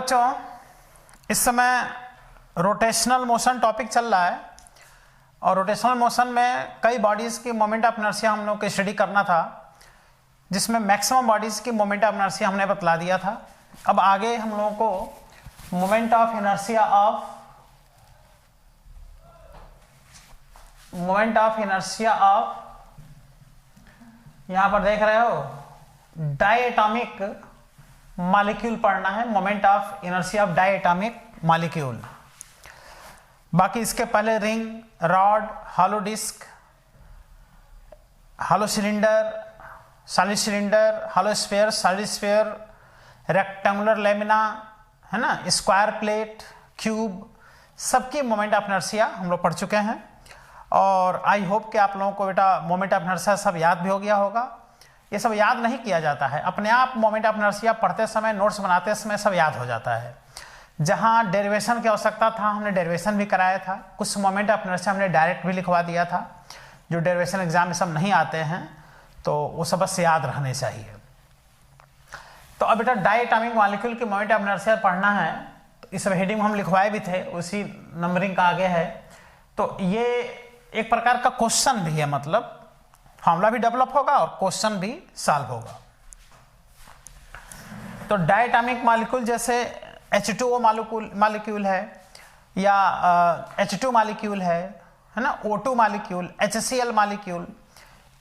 बच्चों, इस समय रोटेशनल मोशन टॉपिक चल रहा है और रोटेशनल मोशन में कई बॉडीज़ की मोमेंट ऑफ इनर्शिया हम लोग को स्टडी करना था, जिसमें मैक्सिमम बॉडीज़ की मोमेंट ऑफ इनर्शिया हमने बतला दिया था। अब आगे हम लोगों को मोमेंट ऑफ इनर्शिया ऑफ यहाँ पर देख रहे हो डायएटॉमिक मॉलिक्यूल पढ़ना है, moment of inertia of diatomic molecule. बाकी इसके पहले ring, rod, hollow disc, hollow cylinder, solid cylinder, hollow sphere, solid sphere, rectangular lamina, है ना, स्क्वायर प्लेट, क्यूब, सबकी मोमेंट ऑफ इनर्शिया हम लोग पढ़ चुके हैं। और आई होप कि आप लोगों को बेटा मोमेंट ऑफ इनर्शिया सब याद भी हो गया होगा। ये सब याद नहीं किया जाता है, अपने आप मोमेंट ऑफ इनर्शिया पढ़ते समय, नोट्स बनाते समय सब याद हो जाता है। जहाँ डेरिवेशन की आवश्यकता था हमने डेरिवेशन भी कराया था, कुछ मोमेंट ऑफ इनर्शिया हमने डायरेक्ट भी लिखवा दिया था। जो डेरिवेशन एग्जाम में सब नहीं आते हैं तो वो सब बस याद रहने चाहिए। तो अब बेटा डायएटॉमिक मॉलिक्यूल की मोमेंट ऑफ इनर्शिया पढ़ना है, तो इस हेडिंग हम लिखवाए भी थे, उसी नंबरिंग का आगे है। तो ये एक प्रकार का क्वेश्चन भी है, मतलब फॉर्मूला भी डेवलप होगा और क्वेश्चन भी सॉल्व होगा। तो डायएटॉमिक मॉलिक्यूल जैसे H2O मॉलिक्यूल है या H2 मॉलिक्यूल है ना, O2 मॉलिक्यूल, HCl मॉलिक्यूल,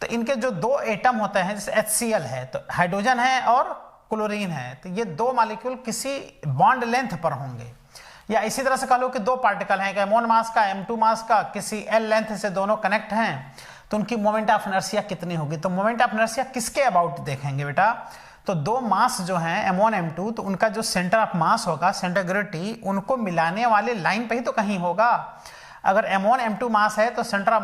तो इनके जो दो एटम होते हैं, जैसे HCl है तो हाइड्रोजन है और क्लोरीन है, तो ये दो मॉलिक्यूल किसी बॉन्ड लेंथ पर होंगे। या इसी तरह से कह लो कि दो पार्टिकल हैं, M1 मास का, M2 मास का, किसी L लेंथ से दोनों कनेक्ट हैं, तो उनकी मोमेंट ऑफ इनर्शिया कितनी होगी। तो मोमेंट ऑफ इनर्शिया किसके अबाउट देखेंगे बेटा, तो दो मास जो हैं M1 M2, तो उनका जो सेंटर ऑफ मास होगा, सेंटर ऑफ ग्रेविटी, उनको मिलाने वाले लाइन पे ही तो कहीं होगा। अगर M1 M2 मास है तो सेंटर ऑफ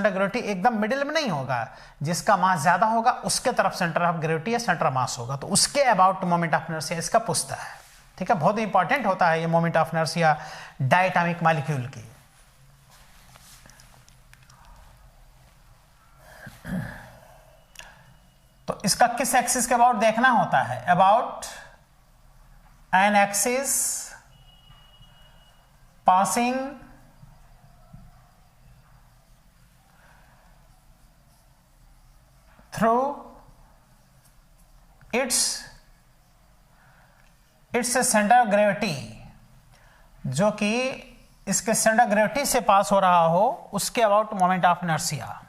ग्रेविटी एकदम मिडिल में नहीं होगा, जिसका मास ज्यादा होगा उसके तरफ सेंटर ऑफ ग्रेविटी या सेंटर ऑफ मास होगा, तो उसके अबाउट मोमेंट ऑफ इनर्शिया इसका पूछता है। ठीक है, बहुत इंपॉर्टेंट होता है ये मोमेंट ऑफ इनर्शिया डायएटॉमिक मॉलिक्यूल की। तो इसका किस एक्सिस के अबाउट देखना होता है, about an axis passing through its centre of gravity, जो कि इसके सेंटर ऑफ ग्रेविटी से पास हो रहा हो, उसके अबाउट मोमेंट ऑफ इनर्शिया।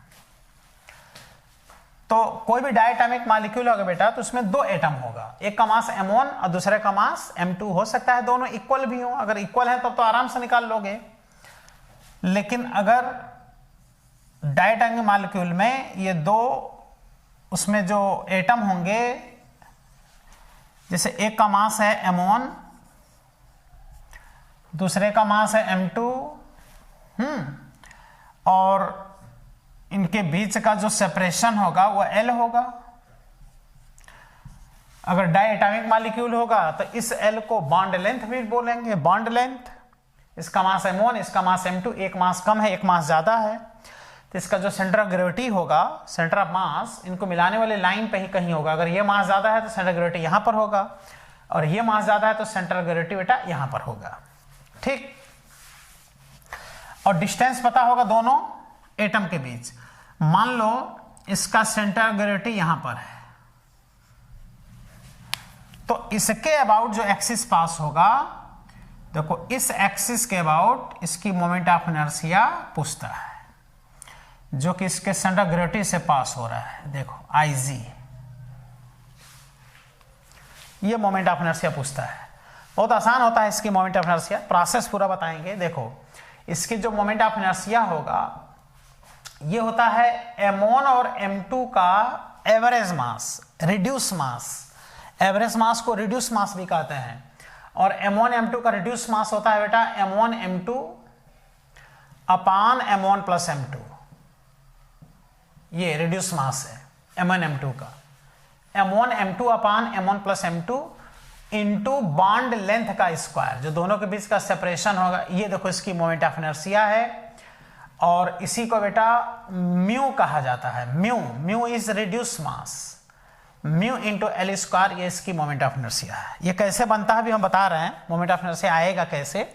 तो कोई भी डायएटॉमिक मॉलिक्यूल होगा बेटा, तो उसमें दो एटम होगा, एक का मास M1 और दूसरे का मास M2। हो सकता है दोनों इक्वल भी हो, अगर इक्वल है तब तो आराम से निकाल लोगे। लेकिन अगर डायएटॉमिक मॉलिक्यूल में ये दो, उसमें जो एटम होंगे, जैसे एक का मास है M1, दूसरे का मास है M2, और इनके बीच का जो सेपरेशन होगा वो L होगा। अगर डायएटॉमिक मॉलिक्यूल होगा तो इस L को बॉन्ड लेंथ भी बोलेंगे, बॉन्ड लेंथ। इसका मास M1, इसका मास M2, एक मास कम है, एक मास ज्यादा है, तो इसका जो सेंटर ऑफ ग्रेविटी होगा, सेंटर ऑफ मास, इनको मिलाने वाले लाइन पे ही कहीं होगा। अगर ये मास ज्यादा है तो सेंटर ऑफ ग्रेविटी यहां पर होगा, और ये मास ज्यादा है तो सेंटर ऑफ ग्रेविटी बेटा यहां पर होगा। ठीक, और डिस्टेंस पता होगा दोनों एटम के बीच। मान लो इसका सेंटर ऑफ ग्रेविटी यहां पर है, तो इसके अबाउट जो एक्सिस पास होगा, देखो इस एक्सिस के अबाउट इसकी मोमेंट ऑफ इनर्शिया पूछता है, जो कि इसके सेंटर ऑफ ग्रेविटी से पास हो रहा है। देखो IG, ये मोमेंट ऑफ इनर्शिया पूछता है। बहुत आसान होता है इसकी मोमेंट ऑफ इनर्शिया, प्रोसेस पूरा बताएंगे। देखो इसकी जो मोमेंट ऑफ इनर्शिया होगा, ये होता है M1 और M2 का average mass, reduce mass. Average mass को रिड्यूस मास भी कहते हैं, और M1 M2 का रिड्यूस मास होता है बेटा M1 M2 upon M1 plus M2। ये रिड्यूस मास है M1 M2 का, M1 M2 upon M1 plus M2 into bond length का स्क्वायर, जो दोनों के बीच का सेपरेशन होगा। ये देखो इसकी मोमेंट ऑफ इनर्शिया है, और इसी को बेटा म्यू कहा जाता है। Mu is reduce mass, mu into L square, ये इसकी मोमेंट ऑफ इनर्शिया है। ये कैसे बनता है भी हम बता रहे हैं, मोमेंट ऑफ इनर्शिया आएगा कैसे,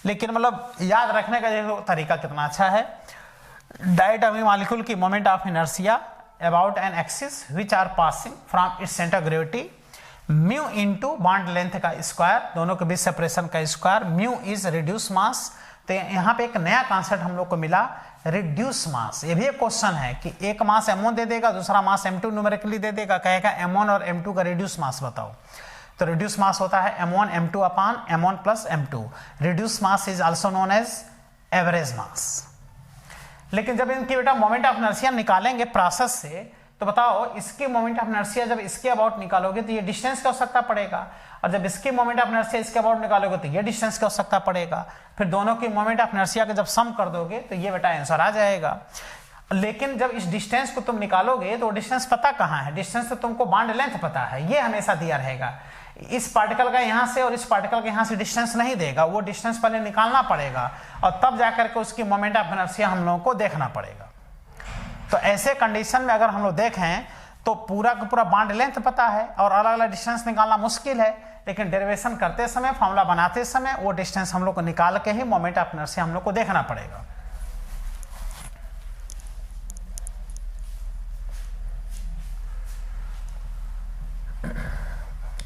लेकिन मतलब याद रखने का देखो तरीका कितना अच्छा है। डायटोमिक मॉलिक्यूल की moment of inertia about an axis which are passing from its centre gravity, mu into bond length का स्क्वायर, दोनों के बीच सेपरेशन का square, mu is reduce mass. तो यहाँ पे एक नया कॉन्सेप्ट हम लोग को मिला, रिड्यूस मास। ये भी एक क्वेश्चन है कि एक मास m1 दे देगा, दूसरा मास m2 न्यूमेरिकली दे देगा, कहेगा m1 और m2 का रिड्यूस मास बताओ। तो रिड्यूस मास होता है m1 m2 upon m1 plus m2। Reduce mass is also known as average mass. लेकिन जब इनकी बेटा मोमेंट ऑफ इनर्शिया निकालेंगे प्रोसेस से, तो बताओ इसकी मोमेंट ऑफ इनर्शिया जब इसके अबाउट निकालोगे तो ये डिस्टेंस की आवश्यकता पड़ेगा, और जब इसकी मोमेंट ऑफ इनर्शिया इसके अबाउट निकालोगे तो ये डिस्टेंस की आवश्यकता पड़ेगा। फिर दोनों की मोमेंट ऑफ इनर्शिया का जब सम कर दोगे तो ये बेटा आंसर आ जाएगा। लेकिन जब इस डिस्टेंस को तुम निकालोगे तो डिस्टेंस पता कहाँ है, डिस्टेंस तो तुमको बॉन्ड लेंथ पता है, ये हमेशा दिया रहेगा। इस पार्टिकल का यहाँ से और इस पार्टिकल के यहाँ से डिस्टेंस नहीं देगा, वो डिस्टेंस पहले निकालना पड़ेगा और तब जाकर के उसकी मोमेंट ऑफ इनर्शिया हम लोगों को देखना पड़ेगा। तो ऐसे कंडीशन में अगर हम लोग देखें तो पूरा का पूरा बॉन्ड लेंथ पता है और अलग अलग डिस्टेंस निकालना मुश्किल है, लेकिन डेरिवेशन करते समय, फॉर्मूला बनाते समय वो डिस्टेंस हम लोग को निकाल के ही मोमेंट ऑफ इनर्शिया हम लोग को देखना पड़ेगा।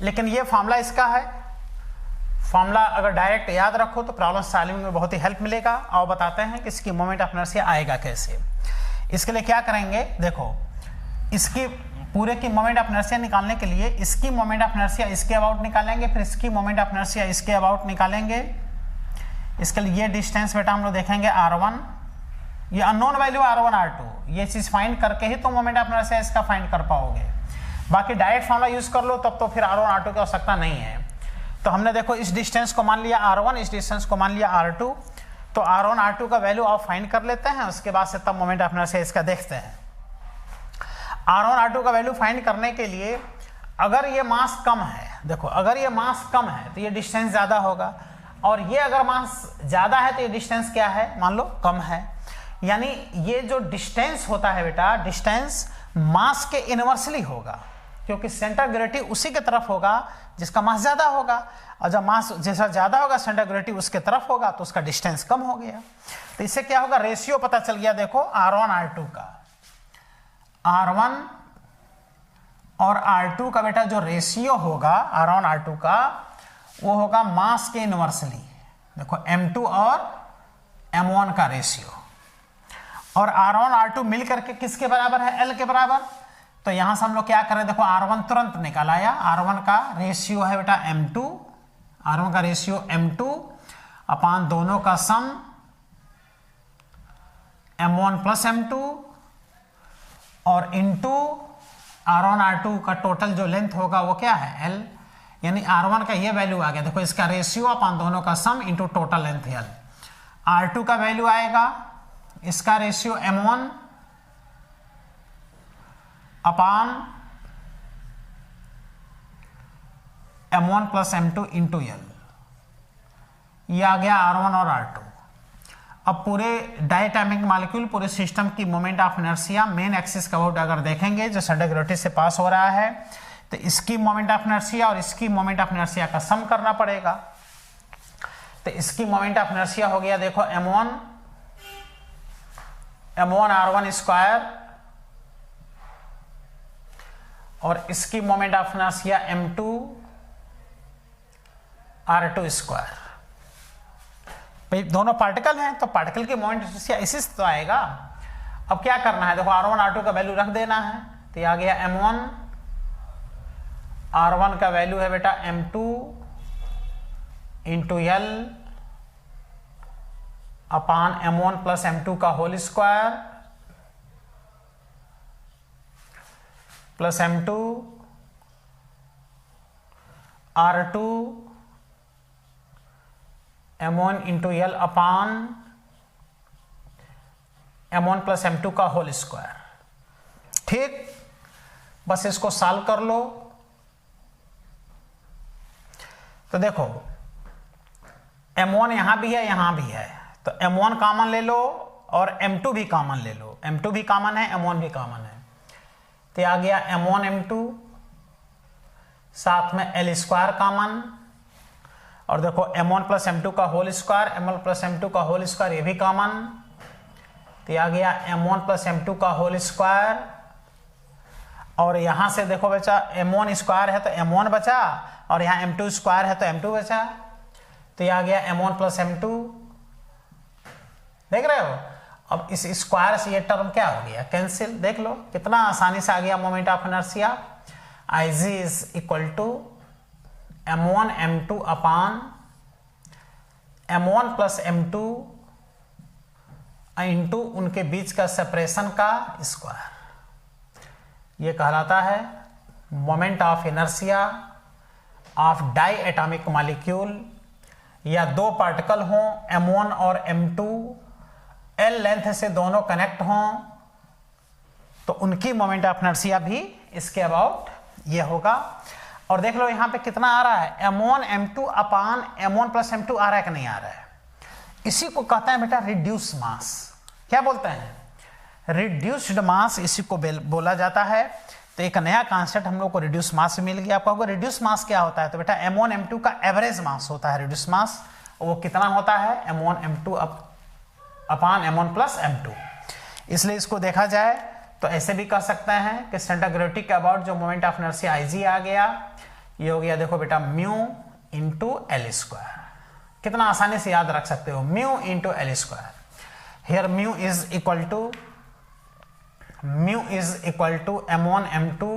लेकिन ये फॉर्मूला इसका है, फॉर्मूला अगर डायरेक्ट याद रखो तो प्रॉब्लम सॉल्विंग में बहुत ही हेल्प मिलेगा। और बताते हैं कि इसकी मोमेंट ऑफ इनर्शिया आएगा कैसे। इसके लिए क्या करेंगे, देखो इसकी पूरे की मोमेंट ऑफ इनर्शिया निकालने के लिए इसकी मोमेंट ऑफ इनर्शिया इसके अबाउट निकालेंगे, फिर इसकी मोमेंट ऑफ इनर्शिया इसके अबाउट निकालेंगे। इसके लिए ये डिस्टेंस बेटा हम लोग देखेंगे r1, ये अननोन वैल्यू r1 r2, ये चीज फाइंड करके ही तुम मोमेंट ऑफ इनर्शिया इसका फाइंड कर पाओगे। बाकी डायरेक्ट फॉर्मूला यूज कर लो तब तो फिर r1 r2 की आवश्यकता नहीं है। तो हमने देखो इस डिस्टेंस को मान लिया r1, इस डिस्टेंस को मान लिया r2, तो r1 r2 का वैल्यू आप फाइंड कर लेते हैं, उसके बाद से तब मोमेंट ऑफ इनर्शिया इसका देखते हैं। r1 r2 का वैल्यू फाइंड करने के लिए अगर ये मास कम है, देखो अगर ये मास कम है तो ये डिस्टेंस ज्यादा होगा, और ये अगर मास ज्यादा है तो ये डिस्टेंस क्या है, मान लो कम है। यानी ये जो डिस्टेंस होता है बेटा, डिस्टेंस मास के इनवर्सली होगा, क्योंकि सेंटर ग्रेविटी उसी के तरफ होगा जिसका मास ज्यादा होगा, और जब मास जैसा ज्यादा होगा सेंटर ग्रेविटी उसके तरफ होगा तो उसका डिस्टेंस कम हो गया। तो इससे क्या होगा, रेशियो पता चल गया। देखो r1 r2 का, r1 और r2 का बेटा जो रेशियो होगा r1 r2 का, वो होगा मास के इनवर्सली। देखो m2 और m1 का रेशियो, और r1 r2 मिलकर के किसके बराबर है, l के बराबर। तो यहां से हम लोग क्या करें, देखो r1 तुरंत निकाल आया, r1 का रेशियो है बेटा m2, r1 का रेशियो m2 अपान दोनों का सम m1 प्लस m2 और इंटू r1 r2 का टोटल जो लेंथ होगा वो क्या है, l। यानी r1 का ये वैल्यू आ गया, देखो इसका रेशियो अपान दोनों का sum into total length l। r2 का वैल्यू आएगा, इसका ratio m1 upon m1 plus m2 into l। ये आ गया r1 और r2। अब पूरे डायटोमिक मॉलिक्यूल, पूरे सिस्टम की moment of inertia main axis का अबाउट अगर देखेंगे, जो सेंटर ग्रेविटी से पास हो रहा है, तो इसकी मोमेंट ऑफ इनर्शिया और इसकी मोमेंट ऑफ इनर्शिया का सम करना पड़ेगा। तो इसकी मोमेंट ऑफ इनर्शिया हो गया, देखो m1 r1 स्क्वायर, और इसकी moment of inertia m2 r2 square. भाई दोनों पार्टिकल हैं तो पार्टिकल की मोमेंट इनर्शिया इसी से तो आएगा। अब क्या करना है, देखो r1 r2 का वैल्यू रख देना है, तो ये आ गया m1, r1 का वैल्यू है बेटा m2 into l upon m1 plus m2 का whole square plus m2 r2 m1 into l upon m1 plus m2 का होल स्क्वायर। ठीक, बस इसको सॉल्व कर लो। तो देखो m1 यहां भी है, यहां भी है, तो m1 कॉमन ले लो और m2 भी कॉमन ले लो। m2 भी कॉमन है, m1 भी कॉमन है, तो आ गया m1 m2 साथ में एल स्क्वायर कॉमन, और देखो m1 प्लस m2 का whole square, m1 plus m2 का होल स्क्वायर ये भी कॉमन, तो आ गया m1 प्लस m2 का होल स्क्वायर। और यहां से देखो बचा m1 स्क्वायर है तो m1 बचा, और यहाँ m2 स्क्वायर है तो m2 बचा, तो ये आ गया m1 प्लस m2। देख रहे हो, अब इस स्क्वायर से ये टर्म क्या हो गया, कैंसिल। देख लो कितना आसानी से आ गया moment of inertia. Ig is equal to m1 m2 upon m1 plus m2 into उनके बीच का सेपरेशन का स्क्वायर। ये कहलाता है moment of inertia of diatomic molecule, या दो पार्टिकल हों m1 और m2, L लेंथ से दोनों कनेक्ट हों, तो उनकी मोमेंट ऑफ इनर्शिया भी इसके अबाउट ये होगा। और देख लो यहाँ पे कितना आ रहा है, m1 m2 upon m1 plus m2 आ रहा है कि नहीं आ रहा है। इसी को कहते हैं बेटा रिड्यूस मास। क्या बोलते हैं, रिड्यूस्ड मास इसी को बोला जाता है। तो एक नया कॉन्सेप्ट हम लोग को रिड्यूस मास मिल गया। आपको होगा रिड्यूस मास क्या होता है, तो बेटा m1 m2 का एवरेज मास होता है रिड्यूस मास। वो कितना होता है, m1 m2 upon m1 plus m2। इसलिए इसको देखा जाए तो ऐसे भी कह सकते हैं कि सेंटर ऑफ ग्रेविटी के अबाउट जो मोमेंट ऑफ इनर्शिया Ig आ गया, ये हो गया देखो बेटा म्यू इंटू एल स्क्वायर। कितना आसानी से याद रख सकते हो, mu into L square. Here mu is equal to m1 m2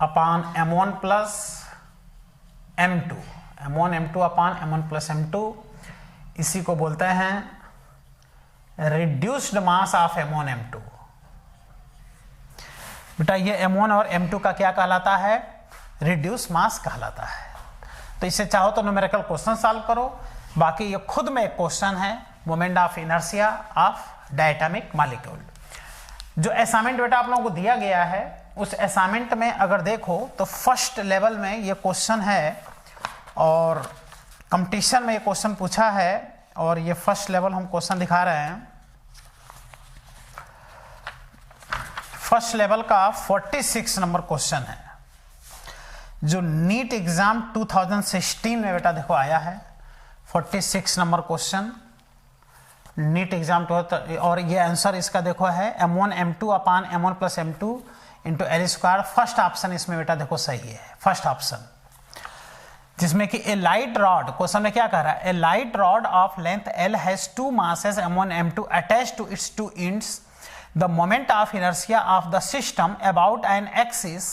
upon m1 plus m2, m1 m2 upon m1 plus m2। इसी को बोलते हैं reduced mass of m1 m2। बेटा ये m1 और m2 का क्या कहलाता है, रिड्यूस मास कहलाता है। तो इसे चाहो तो न्यूमेरिकल क्वेश्चन सॉल्व करो, बाकी ये खुद में एक क्वेश्चन है moment of inertia of diatomic molecule. जो असाइनमेंट बेटा आप लोगों को दिया गया है, उस असाइनमेंट में अगर देखो तो फर्स्ट लेवल में ये क्वेश्चन है, और कंपटीशन में ये क्वेश्चन पूछा है, और ये फर्स्ट लेवल हम क्वेश्चन दिखा रहे हैं। फर्स्ट लेवल का 46 नंबर क्वेश्चन है, जो नीट एग्जाम 2016 में बेटा देखो आया है। 46 नंबर क्वेश्चन नीट एग्जाम, और ये आंसर इसका देखो है m1 m2 upon m1 plus m2 into L square. First option इसमें बेटा देखो सही है, फर्स्ट ऑप्शन, जिसमें कि ए लाइट रॉड, क्वेश्चन में क्या कह रहा है, a light rod of length L has two masses m1 m2 attached to its two ends. The moment of inertia of the system about an axis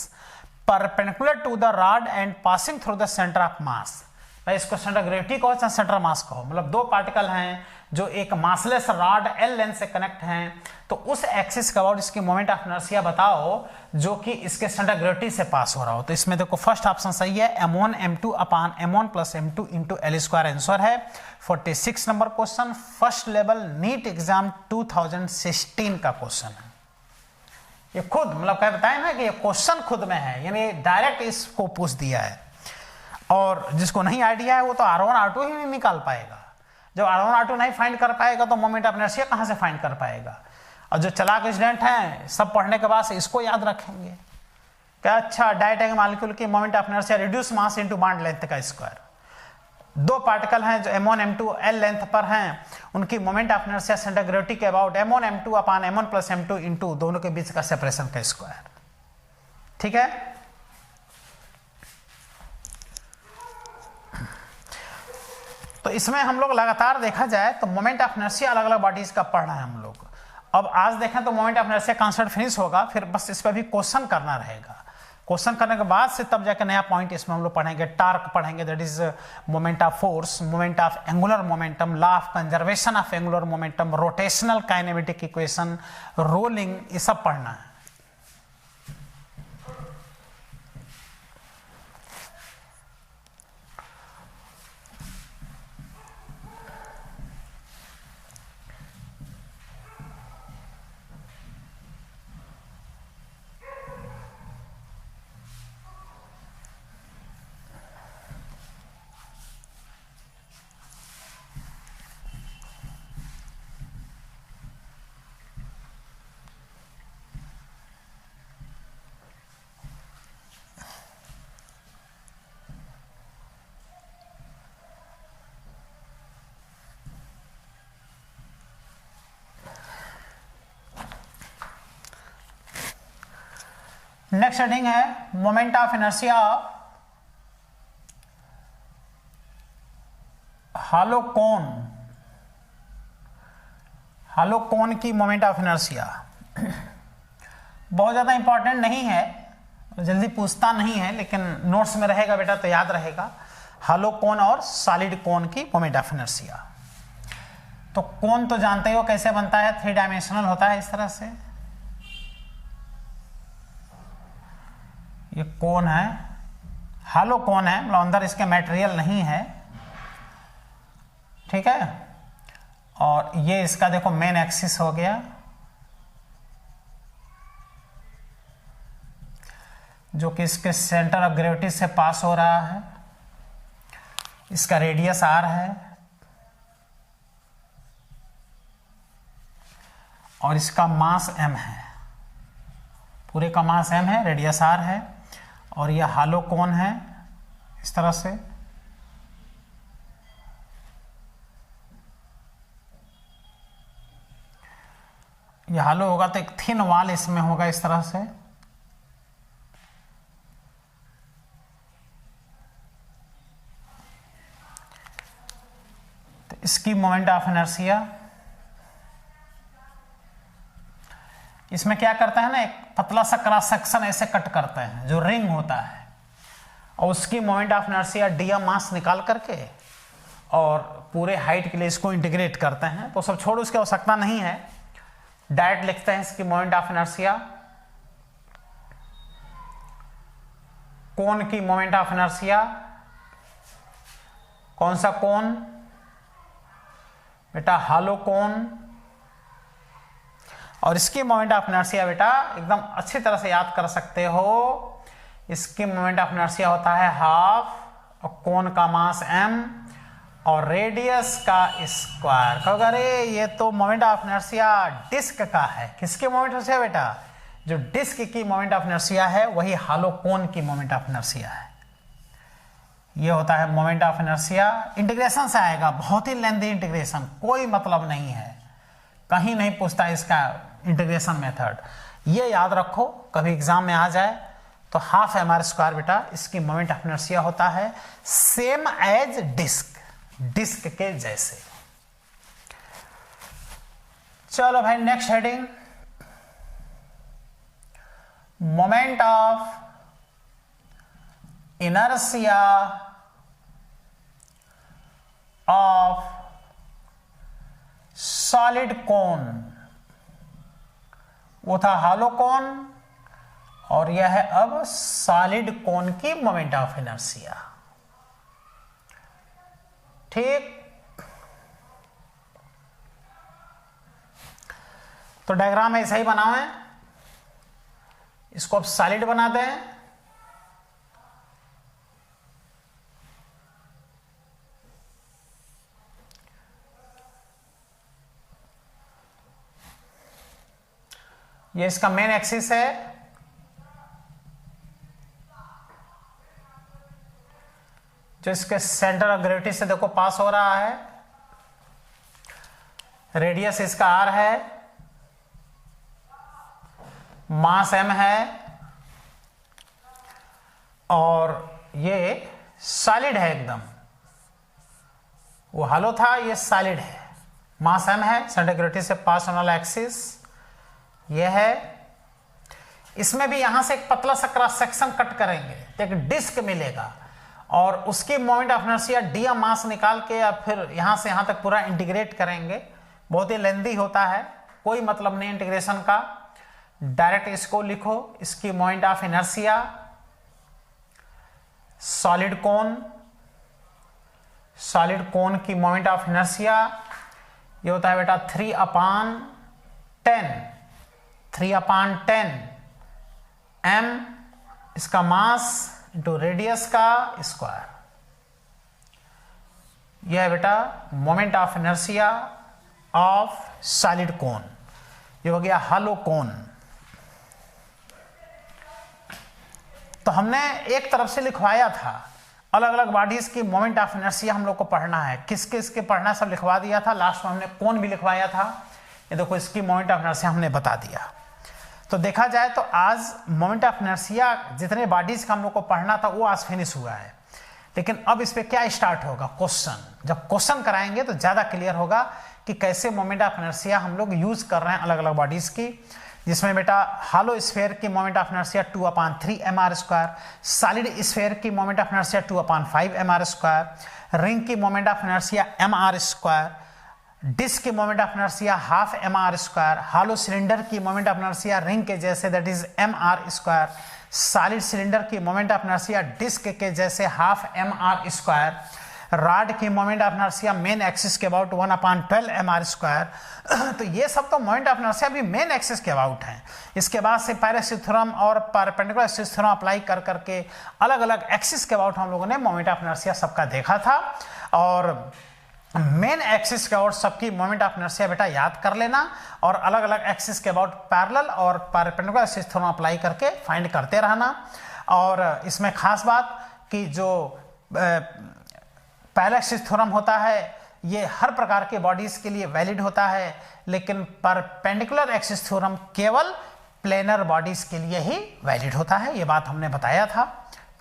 perpendicular to the rod and passing through the center of mass। भाई इसको centre of gravity कहो चाहे centre mass कहो, मतलब दो particle हैं जो एक मासलेस रॉड L लेंथ से कनेक्ट हैं, तो उस एक्सिस के अबाउट इसकी मोमेंट ऑफ इनर्शिया बताओ जो कि इसके सेंटर ऑफ ग्रेविटी से पास हो रहा हो। तो इसमें देखो फर्स्ट ऑप्शन सही है, m1 m2 upon m1 plus m2 into L square answer है। 46 number question first level NEET exam 2016 का क्वेश्चन है। ये खुद मतलब क्या बताए ना कि ये क्वेश्चन खुद में है, यानी डायरेक्ट इसको पूछ दिया है। और जिसको नहीं आइडिया है वो तो R1 R2 ही नहीं निकाल पाएगा। जब R1 R2 नहीं फाइंड कर पाएगा तो मोमेंट ऑफ इनर्शिया कहां से फाइंड कर पाएगा। और जो चालाक स्टूडेंट हैं सब पढ़ने के बाद इसको याद रखेंगे क्या, अच्छा डायटोमिक मॉलिक्यूल की moment of inertia reduce mass into bond length का स्क्वायर। दो पार्टिकल हैं जो m1 m2 L लेंथ पर हैं, उनकी moment of inertia centre of gravity के about m1 m2 upon m1 plus m2 into दोनों के बीच का सेपरेशन का स्क्वायर। ठीक है, तो इसमें हम लोग लगातार देखा जाए तो मोमेंट ऑफ इनर्शिया अलग अलग बॉडीज का पढ़ रहे हैं हम लोग। अब आज देखें तो moment of inertia concept finish होगा, फिर बस इस पर भी क्वेश्चन करना रहेगा। क्वेश्चन करने के बाद से तब जाकर नया पॉइंट इसमें हम लोग पढ़ेंगे, टार्क पढ़ेंगे, that is moment of force, moment of angular momentum, law of conservation of angular momentum, rotational kinematic equation, rolling, ये सब पढ़ना है। नेक्स्ट हेडिंग है moment of inertia of hollow cone. Hollow cone की मोमेंट ऑफ इनर्शिया बहुत ज्यादा important नहीं है, जल्दी पूछता नहीं है, लेकिन नोट्स में रहेगा बेटा तो याद रहेगा। हॉलो कोन और सॉलिड कोन की मोमेंट ऑफ इनर्शिया। तो कोन तो जानते हो कैसे बनता है, 3 डायमेंशनल होता है इस तरह से। ये कोन है, हॉलो कोन है, मतलब अंदर इसके मटेरियल नहीं है, ठीक है। और ये इसका देखो मेन एक्सिस हो गया, जो कि इसके सेंटर ऑफ ग्रेविटी से पास हो रहा है। इसका रेडियस r है और इसका मास m है, पूरे का मास m है, रेडियस r है, और यह हॉलो कोन है इस तरह से। यह हॉलो होगा तो एक थिन वॉल इसमें होगा इस तरह से। तो इसकी मोमेंट ऑफ इनर्शिया, इसमें क्या करता है ना, एक पतला सा क्रॉस सेक्शन ऐसे कट करते हैं जो रिंग होता है, और उसकी मोमेंट ऑफ इनर्शिया dm मास निकाल करके और पूरे हाइट के लिए इसको इंटीग्रेट करते हैं। तो सब छोड़, उसकी आवश्यकता नहीं है, डायरेक्ट लिखते हैं इसकी मोमेंट ऑफ इनर्शिया। कोन की मोमेंट ऑफ इनर्शिया, कौन सा कोन बेटा, हॉलो कोन। और इसकी मोमेंट ऑफ इनर्शिया बेटा एकदम अच्छी तरह से याद कर सकते हो, इसकी मोमेंट ऑफ इनर्शिया होता है हाफ, और कोन का मास m और रेडियस का स्क्वायर। कहोगे अरे ये तो मोमेंट ऑफ इनर्शिया डिस्क का है। किसके मोमेंट से बेटा, जो डिस्क की मोमेंट ऑफ इनर्शिया है वही हॉलो कोन की मोमेंट ऑफ इनर्शिया है। ये होता है मोमेंट ऑफ इनर्शिया। इंटीग्रेशन से आएगा, बहुत ही लेंथी इंटीग्रेशन, कोई मतलब नहीं है, कहीं नहीं पूछता इसका इंटीग्रेशन मेथड। ये याद रखो, कभी एग्जाम में आ जाए तो हाफ mr स्क्वायर बेटा इसकी मोमेंट ऑफ इनर्शिया होता है, सेम एज डिस्क, डिस्क के जैसे। चलो भाई next heading, moment of inertia of solid कोन। वो था हॉलो कोन और यह है अब सॉलिड कोन की मोमेंट ऑफ इनर्शिया, ठीक। तो डायग्राम ऐसा ही बनाएं, इसको अब सॉलिड बना दें। ये इसका मेन एक्सिस है, जो इसके सेंटर ऑफ ग्रेविटी से देखो पास हो रहा है। रेडियस इसका r है, मास m है, और ये सॉलिड है एकदम। वो हॉलो था, ये सॉलिड है, मास m है, सेंटर ऑफ ग्रेविटी से पास होने वाला एक्सिस ये है। इसमें भी यहां से एक पतला सा क्रॉस सेक्शन कट करेंगे तो एक डिस्क मिलेगा, और उसकी मोमेंट ऑफ इनर्शिया dm मास निकाल के या फिर यहां से यहां तक पूरा इंटीग्रेट करेंगे। बहुत ही लेंथी होता है, कोई मतलब नहीं इंटीग्रेशन का, डायरेक्ट इसको लिखो। इसकी moment of inertia solid cone, solid कोन की मोमेंट ऑफ इनर्शिया ये होता है बेटा 3/10 m, इसका मास इंटू रेडियस का स्क्वायर। यह है बेटा moment of inertia of solid कोन। ये हो गया हॉलो कोन। तो हमने एक तरफ से लिखवाया था, अलग अलग बॉडीज की मोमेंट ऑफ इनर्शिया हम लोग को पढ़ना है, किसके इसके पढ़ना सब लिखवा दिया था। लास्ट में हमने कोन भी लिखवाया था। ये देखो इसकी मोमेंट ऑफ इनर्शिया हमने बता दिया। तो देखा जाए तो आज मोमेंट ऑफ इनर्शिया जितने बॉडीज का हम लोग को पढ़ना था वो आज फिनिश हुआ है, लेकिन अब इस पे क्या स्टार्ट होगा, क्वेश्चन। जब क्वेश्चन कराएंगे तो ज्यादा क्लियर होगा कि कैसे मोमेंट ऑफ इनर्शिया हम लोग यूज कर रहे हैं अलग अलग बॉडीज की, जिसमें बेटा हॉलो स्फीयर की moment of inertia 2/3 mr², solid sphere की moment of inertia 2/5 mr², ring की moment of inertia mr², disc की moment of inertia 1/2 mr², hollow cylinder की मोमेंट ऑफ इनर्शिया रिंग के जैसे that is mr², solid cylinder की moment of inertia disc के जैसे 1/2 mr², rod की moment of inertia main axis के about 1/12 mr²। तो ये सब तो मोमेंट ऑफ इनर्शिया भी मेन एक्सिस के अबाउट है। इसके बाद से पैरासिस थ्योरम और परपेंडिकुलर एक्सिस थ्योरम अप्लाई कर करके अलग अलग एक्सिस के अबाउट हम लोगों ने मोमेंट ऑफ इनर्शिया सबका देखा था, और मेन एक्सिस के अबाउट सबकी मोमेंट ऑफ इनर्शिया बेटा याद कर लेना, और अलग अलग एक्सिस के अबाउट पैरेलल और परपेंडिकुलर एक्सिस थ्योरम अप्लाई करके फाइंड करते रहना। और इसमें खास बात कि जो पहला एक्सिस थ्योरम होता है ये हर प्रकार के बॉडीज के लिए वैलिड होता है, लेकिन परपेंडिकुलर एक्सिस थ्योरम केवल प्लेनर बॉडीज के लिए ही वैलिड होता है, ये बात हमने बताया था।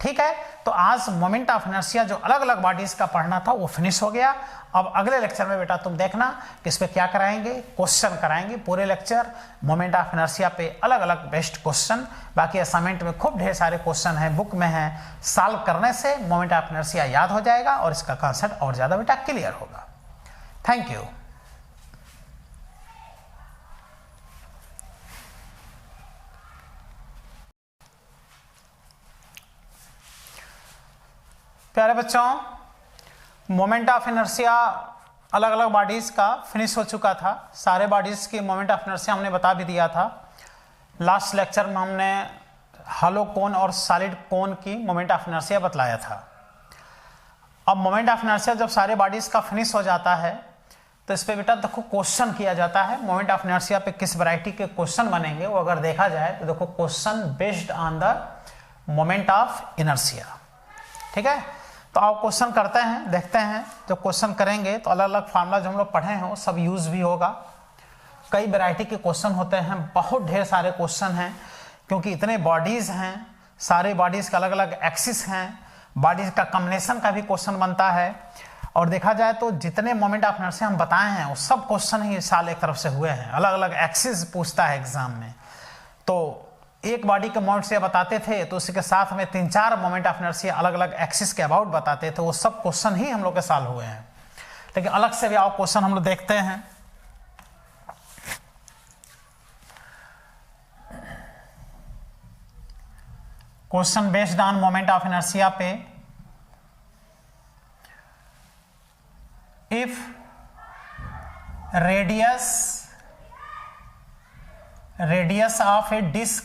ठीक है, तो आज मोमेंट ऑफ इनर्शिया जो अलग अलग बॉडीज का पढ़ना था वो फिनिश हो गया। अब अगले लेक्चर में बेटा तुम देखना कि इस पे क्या कराएंगे, क्वेश्चन कराएंगे पूरे लेक्चर मोमेंट ऑफ इनर्शिया पे, अलग अलग बेस्ट क्वेश्चन। बाकी असाइनमेंट में खूब ढेर सारे क्वेश्चन हैं, बुक में हैं, सॉल्व करने से मोमेंट ऑफ इनर्शिया याद हो जाएगा और इसका कॉन्सेप्ट और ज्यादा बेटा क्लियर होगा। Thank you. प्यारे बच्चों, मोमेंट ऑफ इनर्शिया अलग अलग बॉडीज का फिनिश हो चुका था। सारे बॉडीज की मोमेंट ऑफ इनर्शिया हमने बता भी दिया था। लास्ट लेक्चर में हमने हॉलो कोन और सॉलिड कोन की मोमेंट ऑफ इनर्शिया बतलाया था। अब मोमेंट ऑफ इनर्शिया जब सारे बॉडीज का फिनिश हो जाता है तो इस पे बेटा देखो क्वेश्चन किया जाता है। मोमेंट ऑफ इनर्शिया पे किस वैरायटी के क्वेश्चन बनेंगे वो अगर देखा जाए तो देखो question based on the moment of inertia. ठीक है, तो आप क्वेश्चन करते हैं, देखते हैं। जब क्वेश्चन करेंगे तो अलग अलग फार्मूला जो हम लोग पढ़े हैं वो सब यूज भी होगा। कई वैरायटी के क्वेश्चन होते हैं, बहुत ढेर सारे क्वेश्चन हैं, क्योंकि इतने बॉडीज हैं, सारे बॉडीज का अलग अलग एक्सिस हैं, बॉडीज का कॉम्बिनेशन का भी क्वेश्चन बनता है। और देखा जाए तो जितने मोमेंट ऑफ इनर्शिया हम बताए हैं वो सब क्वेश्चन ही इस साल एक तरफ से हुए हैं। अलग अलग एक्सिस पूछता है एग्जाम में, तो एक बॉडी के मोमेंट से बताते थे तो उसी के साथ में 3-4 मोमेंट ऑफ इनर्शिया अलग अलग एक्सिस के अबाउट बताते थे, वो सब क्वेश्चन ही हम लोग के साल हुए हैं। लेकिन अलग से भी आप क्वेश्चन हम लोग देखते हैं। Question based on moment of inertia पे, if radius of a disk,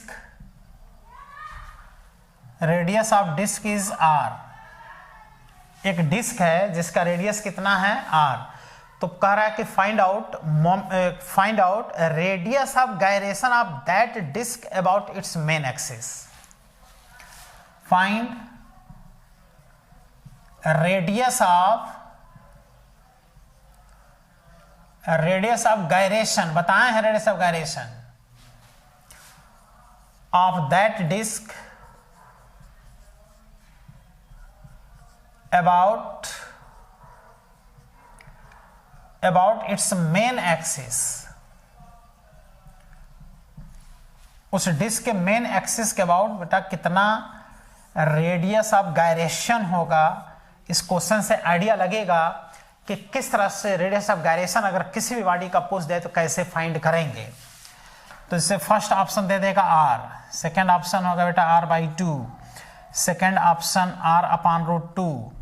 radius of disc is r। एक डिस्क है जिसका रेडियस कितना है r, तो कह रहा है कि find out radius of gyration of that disc about its main axis. Find radius of gyration, बताए हैं radius of gyration of that disc about its main axis। उस डिस्क के मेन एक्सिस के अबाउट बेटा कितना रेडियस ऑफ गायरेशन होगा। इस question से आइडिया लगेगा कि किस तरह से रेडियस ऑफ गायरेशन अगर किसी भी बॉडी का पूछ दे तो कैसे फाइंड करेंगे। तो इससे फर्स्ट ऑप्शन दे देगा r, सेकेंड ऑप्शन होगा बेटा r/2, सेकेंड ऑप्शन r/√2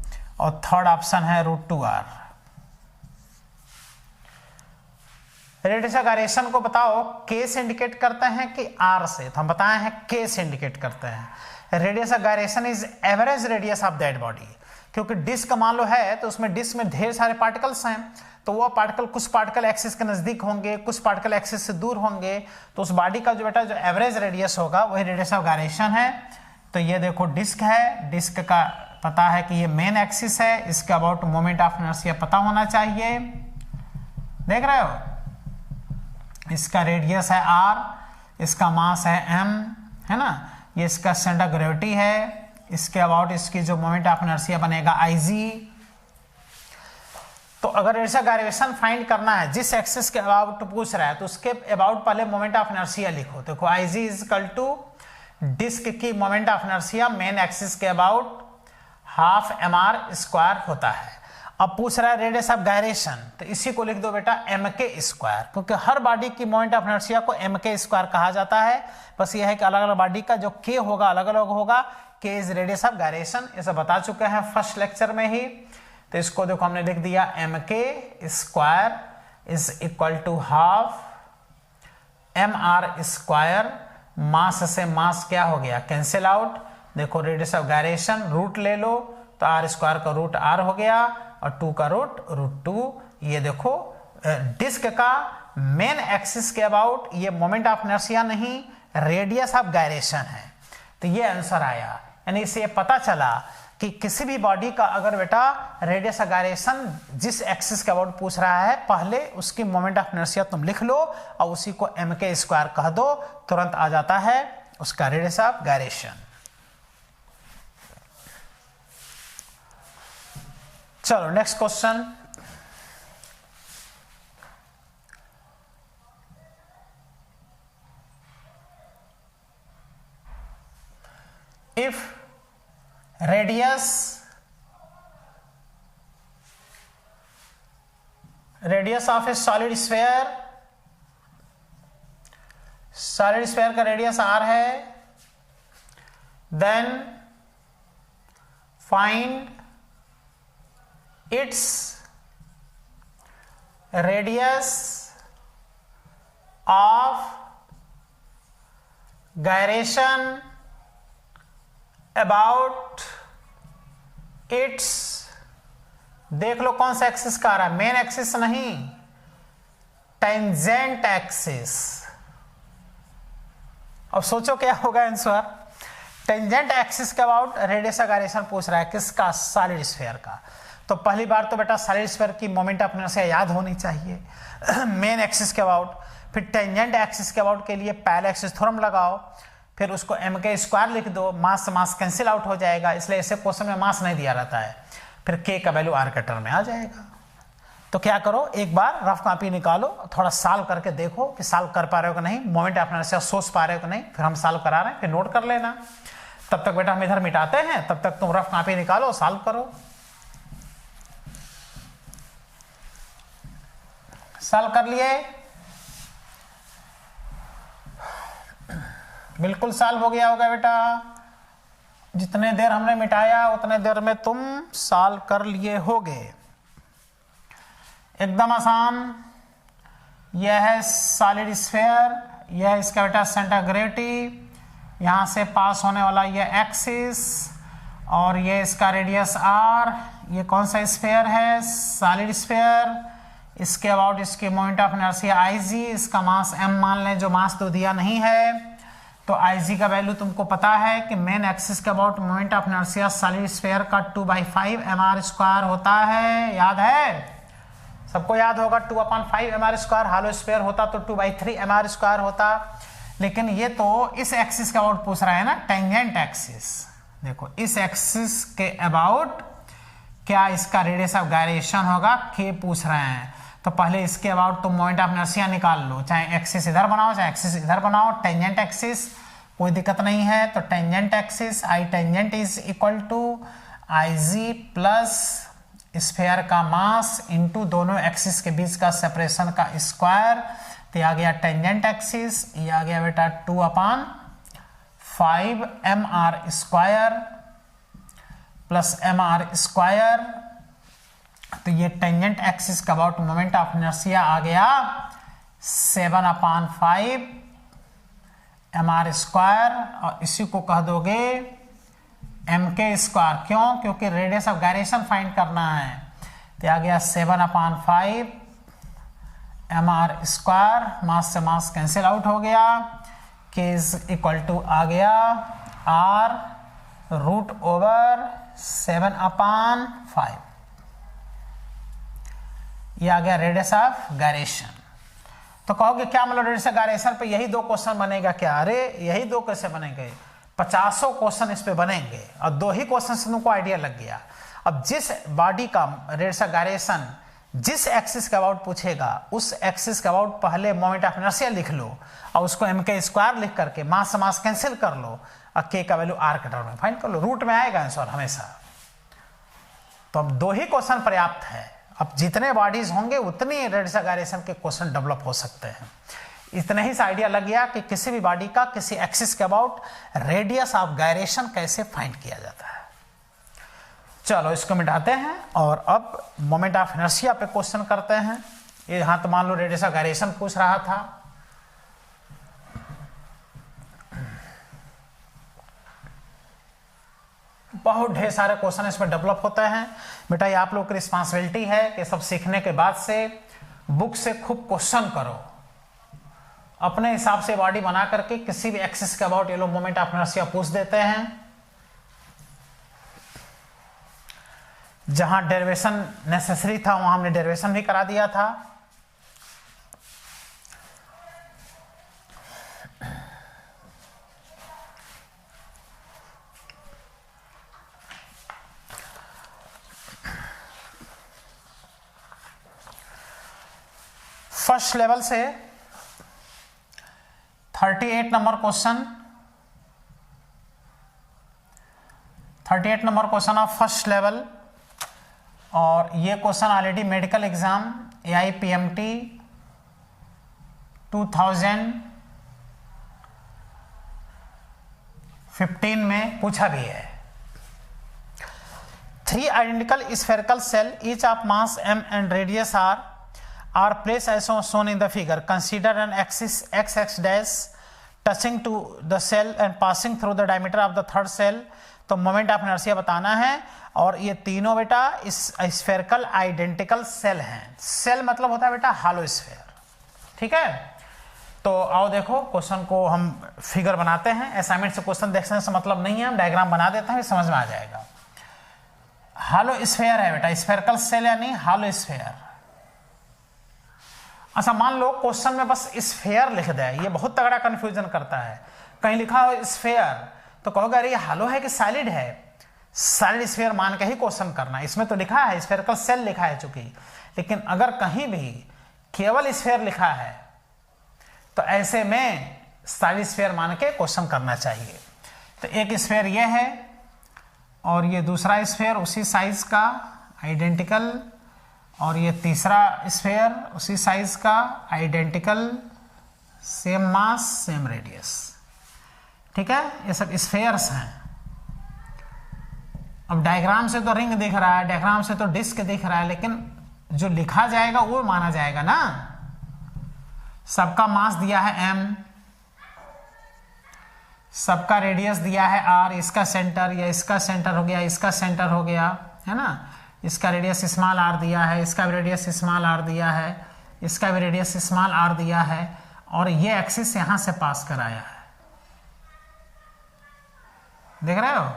और थर्ड ऑप्शन है √2r। रेडियस ऑफ गायरेशन को बताओ k से इंडिकेट करते हैं कि r से, तो हम बताए हैं k से इंडिकेट करते हैं। Radius of gyration is average radius of that body, क्योंकि डिस्क मान लो है तो उसमें डिस्क में ढेर सारे पार्टिकल्स हैं, तो वो पार्टिकल कुछ पार्टिकल एक्सिस के नजदीक होंगे, कुछ पार्टिकल एक्सिस से दूर होंगे, तो उस बॉडी का जो बेटा जो एवरेज रेडियस होगा वही रेडियस ऑफ गायरेशन है। तो ये देखो डिस्क है, डिस्क का पता है कि ये मेन एक्सिस है, इसके अबाउट मोमेंट ऑफ इनर्शिया पता होना चाहिए। देख रहे हो, इसका रेडियस है r, इसका मास है m, है ना, ये इसका सेंटर ऑफ ग्रेविटी है, इसके अबाउट इसकी जो मोमेंट ऑफ इनर्शिया बनेगा Ig। तो अगर ऐसा गायरेशन फाइंड करना है, जिस एक्सिस के अबाउट पूछ रहा है तो उसके अबाउट पहले मोमेंट ऑफ इनर्शिया लिखो। देखो Ig is equal to disc की moment of inertia main axis के अबाउट हाफ mr स्क्वायर होता है। अब पूछ रहा है रेडियस ऑफ गायरेशन, तो इसी को लिख दो बेटा mk स्क्वायर, क्योंकि हर बॉडी की मोमेंट ऑफ इनर्शिया को mk स्क्वायर कहा जाता है। बस ये है कि अलग अलग बॉडी का जो k होगा अलग अलग होगा। k is radius of gyration, ये सब बता चुके हैं फर्स्ट लेक्चर में ही। तो इसको देखो हमने लिख दिया mk square is equal to half mr square. Mass से मास क्या हो गया, कैंसिल आउट। देखो रेडियस ऑफ गायरेशन रूट ले लो तो r स्क्वायर का रूट r हो गया और 2 का रूट √2। ये देखो डिस्क का मेन एक्सिस के अबाउट ये मोमेंट ऑफ इनर्शिया नहीं, रेडियस ऑफ गायरेशन है। तो ये आंसर आया, यानी इससे ये पता चला कि किसी भी बॉडी का अगर बेटा रेडियस ऑफ गायरेशन जिस एक्सिस के अबाउट पूछ रहा है, पहले उसकी मोमेंट ऑफ इनर्शिया तुम लिख लो और उसी को mk स्क्वायर कह दो, तुरंत आ जाता है उसका रेडियस ऑफ गायरेशन। चलो next question. If radius of a solid sphere का रेडियस r है, then find its radius of gyration about its, देख लो कौन सा एक्सिस का आ रहा है, मेन एक्सिस नहीं, टेंजेंट एक्सिस। अब सोचो क्या होगा आंसर, टेंजेंट एक्सिस के अबाउट रेडियस ऑफ गायरेशन पूछ रहा है, किसका, सॉलिड स्फीयर का। तो पहली बार तो बेटा सॉलिड स्फीयर की मोमेंट ऑफ इनर्शिया याद होनी चाहिए मेन एक्सिस के अबाउट। फिर टेंजेंट एक्सिस के अबाउट के लिए पैरेलल एक्सिस थ्योरम लगाओ, फिर उसको mk स्क्वायर लिख दो, मास से मास कैंसिल आउट हो जाएगा, इसलिए ऐसे क्वेश्चन में मास नहीं दिया रहता है। फिर k का वैल्यू r के टर्म में आ जाएगा। तो क्या करो, एक बार रफ कॉपी निकालो, थोड़ा सॉल्व करके देखो कि सॉल्व कर पा रहे हो कि नहीं, मोमेंट ऑफ इनर्शिया सोच पा रहे हो कि नहीं, फिर हम सॉल्व करा रहे हैं, फिर नोट कर लेना। तब तक बेटा हम इधर मिटाते हैं, तब तक तुम रफ कॉपी निकालो, सॉल्व करो। सॉल्व कर लिए, बिल्कुल सॉल्व हो गया होगा बेटा। जितने देर हमने मिटाया उतने देर में तुम सॉल्व कर लिए होगे, एकदम आसान। यह है सॉलिड स्फीयर, यह है इसका बेटा सेंटर ऑफ ग्रेविटी, यहाँ से पास होने वाला यह एक्सिस और ये इसका रेडियस r। ये कौन सा स्फीयर है, सॉलिड स्फीयर। इसके अबाउट इसकी मोमेंट ऑफ इनर्शिया Ig, इसका मास m मान लें, जो मास तो दिया नहीं है। तो Ig का वैल्यू तुमको पता है कि मेन एक्सिस के about moment of inertia solid sphere का 2/5 mr स्क्वायर होता है, याद है, सबको याद होगा। 2/5 mr स्क्वायर, हालो स्फीयर होता तो 2/3 mr स्क्वायर होता। लेकिन ये तो इस एक्सिस के अबाउट पूछ रहा है ना, टेंजेंट एक्सिस। देखो इस एक्सिस के अबाउट क्या इसका रेडियस ऑफ गायरेशन होगा, k पूछ रहे हैं। तो पहले इसके अबाउट तुम मोमेंट ऑफ इनर्शिया निकाल लो, चाहे एक्सिस इधर बनाओ चाहे एक्सिस इधर बनाओ, टेंजेंट एक्सिस, कोई दिक्कत नहीं है। तो tangent axis I tangent is equal to Ig plus sphere का मास इंटू दोनों एक्सिस के बीच का सेपरेशन का स्क्वायर। तो आ गया टेंजेंट एक्सिस, ये आ गया बेटा 2/5 mr square plus mr square. तो ये टेंजेंट एक्सिस का अबाउट मोमेंट ऑफ इनर्शिया आ गया 7/5 mr स्क्वायर, और इसी को कह दोगे mk स्क्वायर। क्यों, क्योंकि रेडियस ऑफ गायरेशन फाइंड करना है। तो आ गया 7/5 mr स्क्वायर, मास से मास कैंसिल आउट हो गया, k इज इक्वल टू आ गया r√7/5। ये आ गया रेडियस ऑफ गायरेशन। तो कहोगे क्या मतलब रेडियस गायरेशन पे यही 2 क्वेश्चन बनेगा क्या? अरे यही 2 कैसे बनेंगे, 50 क्वेश्चन इस पे बनेंगे और 2 ही क्वेश्चन से तुमको आइडिया लग गया। अब जिस बॉडी का रेडियस गायरेशन जिस एक्सिस के अबाउट पूछेगा उस एक्सिस के अबाउट पहले मोमेंट ऑफ इनर्शिया लिख लो और उसको m² लिख करके मास से मास कैंसिल कर लो और k का वैल्यू r के टर्म में फाइंड कर लो, रूट में आएगा आंसर हमेशा। तो अब 2 ही क्वेश्चन पर्याप्त है। अब जितने बॉडीज होंगे उतनी रेडियस गायरेशन के क्वेश्चन डेवलप हो सकते हैं। इतना ही से आइडिया लग गया कि किसी भी बॉडी का किसी एक्सिस के अबाउट रेडियस ऑफ गायरेशन कैसे फाइंड किया जाता है। चलो इसको मिटाते हैं और अब मोमेंट ऑफ इनर्शिया पे क्वेश्चन करते हैं। ये यहां तो मान लो रेडियस ऑफ गायरेशन पूछ रहा था। बहुत ढेर सारे क्वेश्चन इसमें डेवलप होते हैं। बेटा ये आप लोग की रिस्पॉन्सिबिलिटी है कि सब सीखने के बाद से बुक से खूब क्वेश्चन करो, अपने हिसाब से बॉडी बना करके किसी भी एक्सिस के अबाउट ये लोग मोमेंट ऑफ इनर्शिया पूछ देते हैं। जहां डेरिवेशन नेसेसरी था वहां हमने डेरिवेशन भी करा दिया था। फर्स्ट लेवल से 38 number question, 38 number question of first level. और ये question already medical exam AIPMT 2015 में पूछा भी है। 3 identical spherical shell each of mass m and radius are placed as shown in the figure. Consider an axis x dash touching to the cell and passing through the diameter of the third cell. तो moment of inertia बताना है। और ये तीनों बेटा इस spherical identical cell हैं। Cell मतलब होता है बेटा हॉलो स्फेयर, ठीक है। तो आओ देखो क्वेश्चन को हम फिगर बनाते हैं। असाइनमेंट से क्वेश्चन देखने से मतलब नहीं है, हम डायग्राम बना देते हैं, समझ में आ जाएगा। हॉलो स्फेयर है बेटा, स्फेरिकल सेल यानी हॉलो स्फेयर। अच्छा मान लो क्वेश्चन में बस स्फेयर लिख दे, ये बहुत तगड़ा कंफ्यूजन करता है। कहीं लिखा हो स्फेयर तो कहोगे अरे ये हॉलो है कि सॉलिड है। सॉलिड स्फीयर मान के ही क्वेश्चन करना। इसमें तो लिखा है स्फेरिकल सेल लिखा है चूंकि, लेकिन अगर कहीं भी केवल स्फीयर लिखा है तो ऐसे में सॉलिड स्फीयर मान के क्वेश्चन करना चाहिए। तो एक स्फीयर ये है और ये दूसरा स्फीयर उसी साइज का आइडेंटिकल, और ये तीसरा स्फीयर उसी साइज का identical, same mass same radius, ठीक है। ये सब स्फीयर्स हैं। अब डायग्राम से तो रिंग दिख रहा है, डायग्राम से तो डिस्क दिख रहा है, लेकिन जो लिखा जाएगा वो माना जाएगा ना। सबका मास दिया है m, सबका रेडियस दिया है r, इसका सेंटर या इसका सेंटर हो गया, इसका सेंटर हो गया, है ना। इसका रेडियस स्मॉल r दिया है, इसका भी रेडियस स्मॉल r दिया है, इसका भी रेडियस स्मॉल r दिया है, और ये एक्सिस यहां से पास कराया है, देख रहे हो।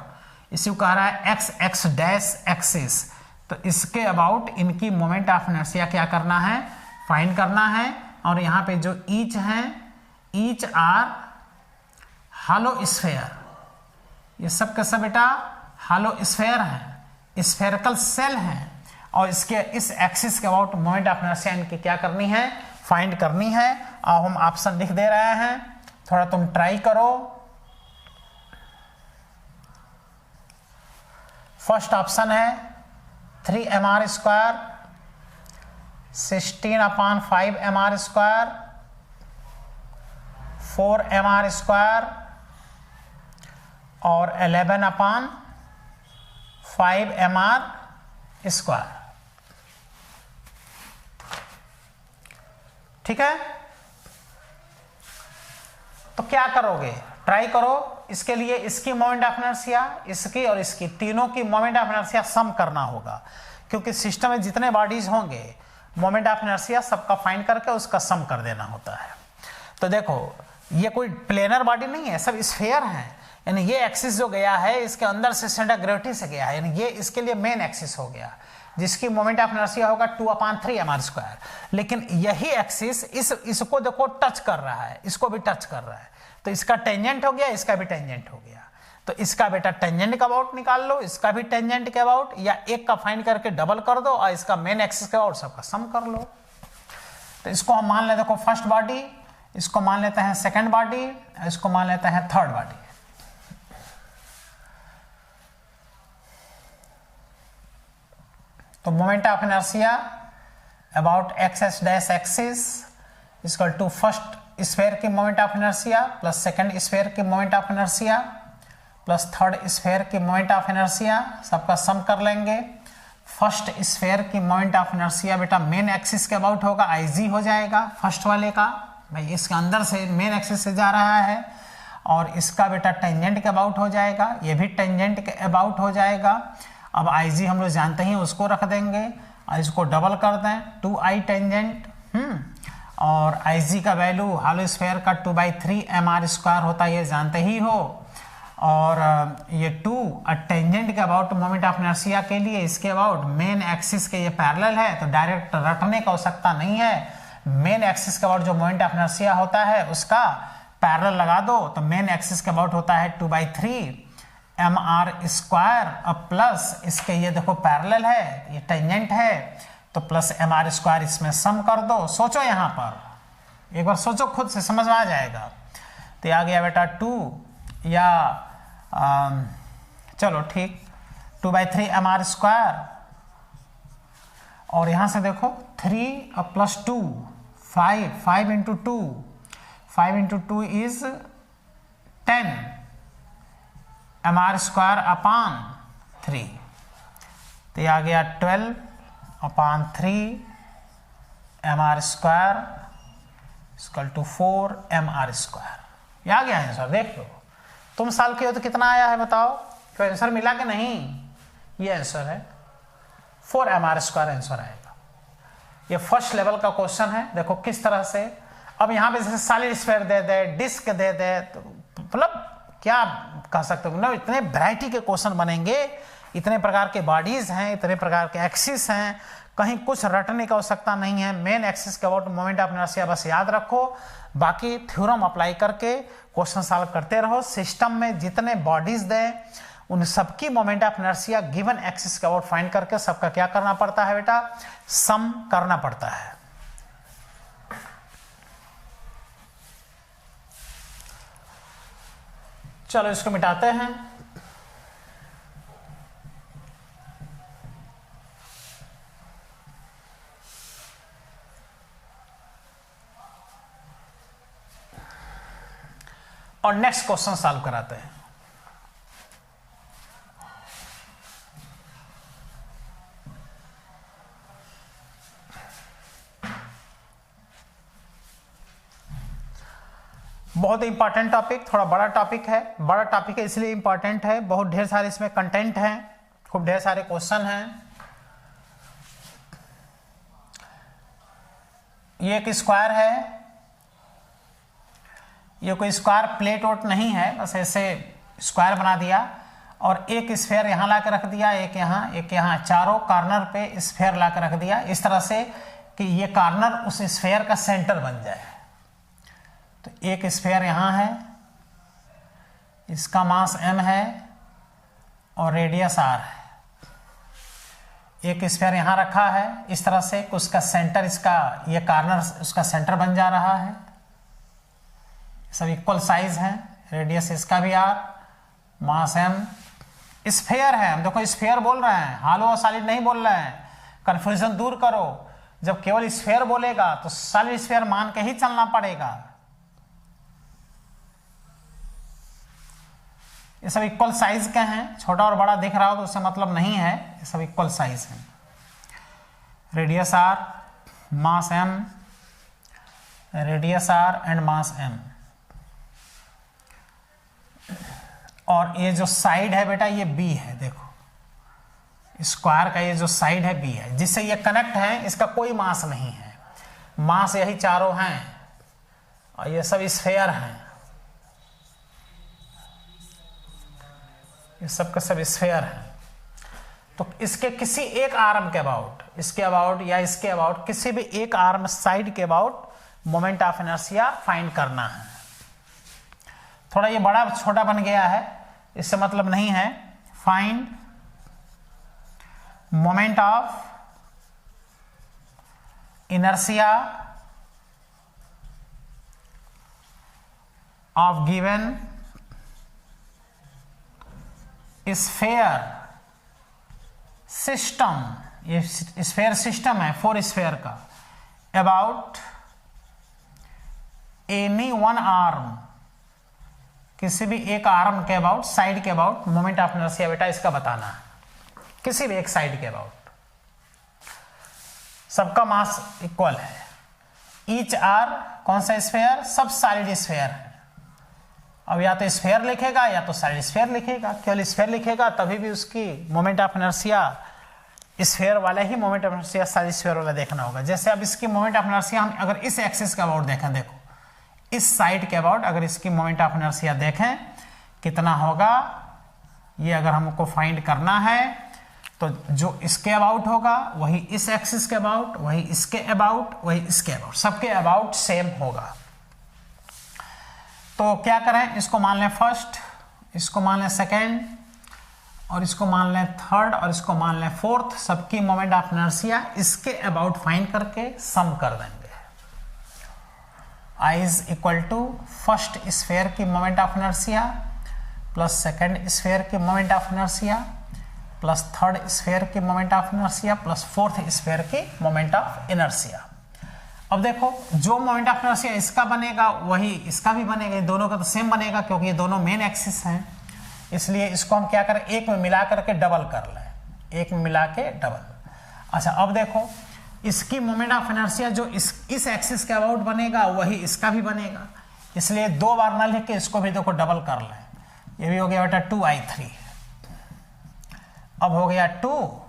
इसी को कह रहा है x डैश एक्सिस। तो इसके अबाउट इनकी मोमेंट ऑफ इनर्शिया क्या करना है, फाइंड करना है। और यहाँ पे जो ईच हैं, ईच आर हॉलो स्फेयर, ये सब का सब बेटा हॉलो स्फेयर है, स्फेरिकल सेल हैं। और इसके इस एक्सिस के अबाउट मोमेंट ऑफ इनर्शिया इनकी क्या करनी है, फाइंड करनी है। और हम ऑप्शन लिख दे रहे हैं, थोड़ा तुम ट्राई करो। फर्स्ट ऑप्शन है 3mr square 16/5 mr square 4mr square और 11/5 mr स्क्वायर, ठीक है। तो क्या करोगे, ट्राई करो। इसके लिए इसकी मोमेंट ऑफ इनर्शिया, इसकी और इसकी, तीनों की मोमेंट ऑफ इनर्शिया सम करना होगा, क्योंकि सिस्टम में जितने बॉडीज होंगे मोमेंट ऑफ इनर्शिया सबका फाइंड करके उसका सम कर देना होता है। तो देखो ये कोई प्लेनर बॉडी नहीं है, सब स्फीयर हैं। यानी ये एक्सिस जो गया है इसके अंदर से सेंटर ऑफ ग्रेविटी से गया है, यानी ये इसके लिए मेन एक्सिस हो गया। जिसकी मोमेंट ऑफ इनर्शिया होगा 2/3 mr²। लेकिन यही एक्सिस इसको देखो टच कर रहा है, इसको भी टच कर रहा है, तो इसका टेंजेंट हो गया, इसका भी टेंजेंट हो गया। तो इसका बेटा टेंजेंट का अबाउट निकाल लो, इसका भी टेंजेंट के अबाउट, या एक का फाइंड करके डबल कर दो और इसका मेन एक्सिस के अबाउट सबका सम कर लो। तो इसको हम मान लेते, देखो फर्स्ट बॉडी, इसको मान लेते हैं सेकंड बॉडी, इसको मान लेते हैं थर्ड बॉडी। तो moment of inertia about x dash axis equal to first sphere की moment of inertia plus second sphere की moment of inertia plus third sphere की मोमेंट ऑफ इनर्शिया, सबका सम कर लेंगे। फर्स्ट स्फीयर की moment of inertia बेटा main axis के about होगा, IG हो जाएगा फर्स्ट वाले का, भाई इसके अंदर से मेन एक्सिस से जा रहा है, और इसका बेटा टेंजेंट के अबाउट हो जाएगा, ये भी टेंजेंट के अबाउट हो जाएगा। अब IG हम लोग जानते हैं, उसको रख देंगे और इसको डबल कर दें 2I टेंजेंट, और IG का वैल्यू हॉलो स्फीयर का 2/3 mr² होता है, ये जानते ही हो। और ये 2 टेंजेंट के अबाउट मोमेंट ऑफ इनर्शिया के लिए इसके अबाउट मेन एक्सिस के ये पैरेलल है, तो डायरेक्ट रटने का आवश्यकता नहीं है। मेन एक्सिस के अबाउट जो मोमेंट ऑफ इनर्शिया होता है उसका पैरेलल लगा दो, तो मेन एक्सिस के अबाउट होता है 2/3 mr² अब प्लस इसके ये देखो पैरेलल है, ये टेंजेंट है, तो प्लस mr² इसमें सम कर दो। सोचो यहाँ पर एक बार सोचो, खुद से समझ में आ जाएगा। तो आ गया बेटा 2 या चलो ठीक 2/3 mr², और यहाँ से देखो 3 और plus 2 5 into 2, 5 into 2 is 10 mr²/3, तो आ गया 12/3 mr² इक्वल टू 4 mr²। ये आ गया है आंसर, देख लो। तुम साल के हो तो कितना आया है बताओ, कोई आंसर मिला कि नहीं? ये आंसर है 4 mr² आंसर आएगा। ये फर्स्ट लेवल का क्वेश्चन है, देखो किस तरह से। अब यहाँ पे जैसे सॉलिड स्फीयर दे दे, डिस्क दे दे, तो मतलब क्या कह सकते हो ना, इतने वैरायटी के क्वेश्चन बनेंगे, इतने प्रकार के बॉडीज हैं, इतने प्रकार के एक्सिस हैं, कहीं कुछ रटने की आवश्यकता नहीं है। मेन एक्सिस के अबाउट मोमेंट ऑफ इनर्शिया बस याद रखो, बाकी थ्योरम अप्लाई करके क्वेश्चन सॉल्व करते रहो। सिस्टम में जितने बॉडीज दें उन सबकी moment of inertia given axis के अबाउट फाइंड करके सबका क्या करना पड़ता है बेटा, सम करना पड़ता है। चलो इसको मिटाते हैं। और नेक्स्ट क्वेश्चन सॉल्व कराते हैं। बहुत इंपॉर्टेंट टॉपिक, थोड़ा बड़ा टॉपिक है। बड़ा टॉपिक है इसलिए इंपॉर्टेंट है, बहुत ढेर सारे इसमें कंटेंट हैं, खूब ढेर सारे क्वेश्चन हैं। ये एक स्क्वायर है, ये कोई स्क्वायर प्लेट वोट नहीं है, बस ऐसे स्क्वायर बना दिया और एक स्फीयर यहाँ ला के रख दिया, एक यहाँ, चारों कॉर्नर पे स्फीयर ला के रख दिया इस तरह से कि ये कॉर्नर उस स्फीयर का सेंटर बन जाए। तो एक स्फीयर यहाँ है, इसका मास m है और रेडियस r है। एक स्फीयर यहाँ रखा है इस तरह से कि उसका सेंटर, इसका ये कॉर्नर उसका सेंटर बन जा रहा है। सब इक्वल साइज है, रेडियस इसका भी r, मास m। स्फीयर है, हम देखो स्फीयर बोल रहे हैं, हालो और सॉलिड नहीं बोल रहे हैं, कंफ्यूजन दूर करो। जब केवल स्फीयर बोलेगा तो सॉलिड स्फीयर मान के ही चलना पड़ेगा। ये सब इक्वल साइज के हैं, छोटा और बड़ा दिख रहा हो तो उससे मतलब नहीं है, ये सब इक्वल साइज है। Radius r, mass m, radius r and mass m। और ये जो साइड है बेटा ये b है, देखो स्क्वायर का ये जो साइड है b है, जिससे ये कनेक्ट है, इसका कोई मास नहीं है। मास यही चारों हैं और ये सब स्फीयर हैं, ये सब का सब स्फीयर है। तो इसके किसी एक आर्म के अबाउट, इसके अबाउट या इसके अबाउट, किसी भी एक आर्म साइड के about moment of inertia find करना है। थोड़ा ये बड़ा छोटा बन गया है, इससे मतलब नहीं है। Find moment of inertia of given sphere system, ये स्फेयर सिस्टम है 4 स्फेयर का, अबाउट एनी वन आर्म, किसी भी एक आर्म के अबाउट, साइड के अबाउट मोमेंट ऑफ इनर्शिया बेटा इसका बताना है, किसी भी एक साइड के अबाउट। सबका मास इक्वल है, ईच आर कौन सा स्फेयर, सब सॉलिड स्फेयर है। अब या तो स्फेयर लिखेगा या तो सॉलिड स्फेयर लिखेगा, केवल स्फेयर लिखेगा तभी भी उसकी मोमेंट ऑफ इनर्शिया स्फेयर वाला ही moment of inertia solid sphere वाला देखना होगा। जैसे अब इसकी मोमेंट ऑफ इनर्शिया हम अगर इस एक्सिस के अबाउट देखें, देखो इस साइड के अबाउट अगर इसकी मोमेंट ऑफ इनर्शिया देखें कितना होगा, ये अगर हमको फाइंड करना है तो जो इसके अबाउट होगा वही इस एक्सिस के अबाउट, वही इसके अबाउट, वही इसके अबाउट, सबके अबाउट सेम होगा। तो क्या करें, इसको मान लें फर्स्ट, इसको मान लें सेकेंड, और इसको मान लें थर्ड, और इसको मान लें फोर्थ। सबकी मोमेंट ऑफ इनर्शिया इसके अबाउट फाइंड करके सम कर देंगे। I is equal to first sphere की moment of inertia plus second sphere की moment of inertia plus third sphere की moment of inertia plus fourth sphere की moment of inertia. अब देखो जो मोमेंट ऑफ इनर्शिया इसका बनेगा वही इसका भी बनेगा, ये दोनों का तो सेम बनेगा क्योंकि ये दोनों मेन एक्सिस हैं। इसलिए इसको हम क्या करें, एक में मिला करके डबल कर लें, एक में मिला के डबल। अच्छा अब देखो इसकी मोमेंट ऑफ इनर्शिया जो इस एक्सिस के अबाउट बनेगा वही इसका भी बनेगा, इसलिए 2 बार ना लिख के इसको भी देखो डबल कर लें। ये भी हो गया बेटा 2i3, अब हो गया 2